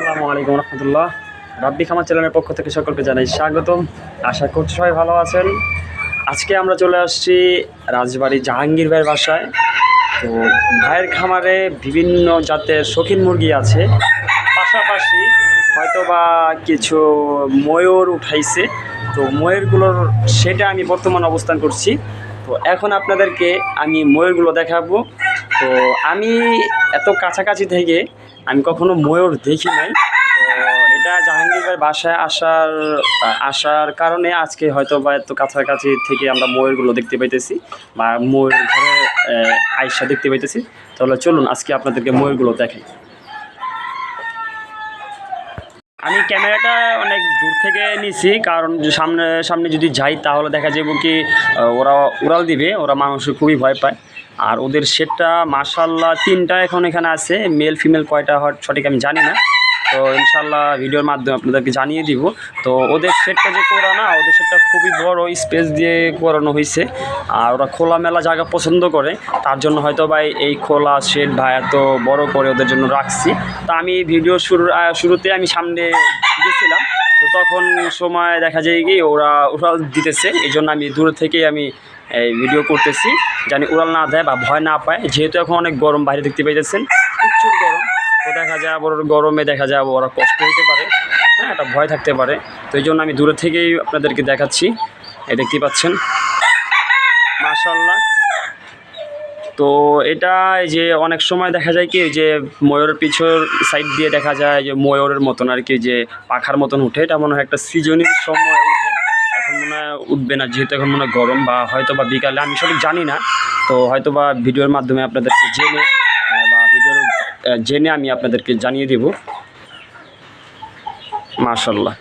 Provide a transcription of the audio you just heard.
আসসালামু আলাইকুম রহমতুল্লাহ। রাব্বি খামার চ্যানেলের পক্ষ থেকে সকলকে জানাই স্বাগতম। আশা করছি সবাই ভালো আছেন। আজকে আমরা চলে আসছি রাজবাড়ী জাহাঙ্গীর ভাইয়ের বাসায়। তো ভাইয়ের খামারে বিভিন্ন জাতের শৌখিন মুরগি আছে, পাশাপাশি হয়তো বা কিছু ময়ূর উঠাইছে। তো ময়ূরগুলোর সেটা আমি বর্তমান অবস্থান করছি। তো এখন আপনাদেরকে আমি ময়ূরগুলো দেখাবো। তো আমি এত কাছাকাছি থেকে আমি কখনো ময়ূর দেখি নাই। তো এটা জাহাঙ্গীর ভাইয়ের বাসায় আসার কারণে আজকে হয়তো বা এত কাছাকাছি থেকে আমরা ময়ূরগুলো দেখতে পাইতেছি বা ময়ূর ঘরে আয়সা দেখতে পাইতেছি। তাহলে চলুন আজকে আপনাদেরকে ময়ূরগুলো দেখাই। আমি ক্যামেরাটা অনেক দূর থেকে নিছি, কারণ সামনে সামনে যদি যাই তাহলে দেখা যাবে কি ওরা উড়াল দিবে, ওরা মানুষ খুবই ভয় পায়। আর ওদের সেটটা মাশাআল্লাহ 3টা এখন এখানে আছে, মেল ফিমেল কয়টা হয় সঠিক আমি জানি না। তো ইনশাল্লাহ ভিডিওর মাধ্যমে আপনাদেরকে জানিয়ে দিব। তো ওদের সেটটা যে করা না, ওদের সেটটা খুবই বড় স্পেস দিয়ে করানো হয়েছে। আর ওরা খোলামেলা জায়গা পছন্দ করে, তার জন্য হয়তো ভাই এই খোলা শেড ভাই এত বড় করে ওদের জন্য রাখছি। তা আমি ভিডিও শুরুতে আমি সামনে গেছিলাম, তো তখন সময় দেখা যায় কি ওরা উড়াল দিতেছে, এই জন্য আমি দূর থেকেই আমি এই ভিডিও করতেছি, জানি উড়াল না দেয় বা ভয় না পায়। যেহেতু এখন অনেক গরম বাইরে দেখতে পাইতেছেন, প্রচুর গরম। তো দেখা যায় আবার গরমে দেখা যায় ওরা কষ্ট হতে পারে, হ্যাঁ, একটা ভয় থাকতে পারে। তো এই জন্য আমি দূরে থেকেই আপনাদেরকে দেখাচ্ছি। এই দেখতে পাচ্ছেন মাশাআল্লাহ। তো এটা যে অনেক সময় দেখা যায় কি যে ময়ূরের পিছর সাইড দিয়ে দেখা যায় যে ময়ূরের মতন আর কি, যে পাখার মতন উঠে, এটা মনে হয় একটা সিজনের সময় উঠে। এখন মনে হয় উঠবে না, যেহেতু এখন মনে হয় গরম, বা হয়তো বা বিকালে, আমি সঠিক জানি না। তো হয়তো বা ভিডিওর মাধ্যমে আপনাদেরকে জেনে আমি আপনাদেরকে জানিয়ে দেব। মাশাআল্লাহ।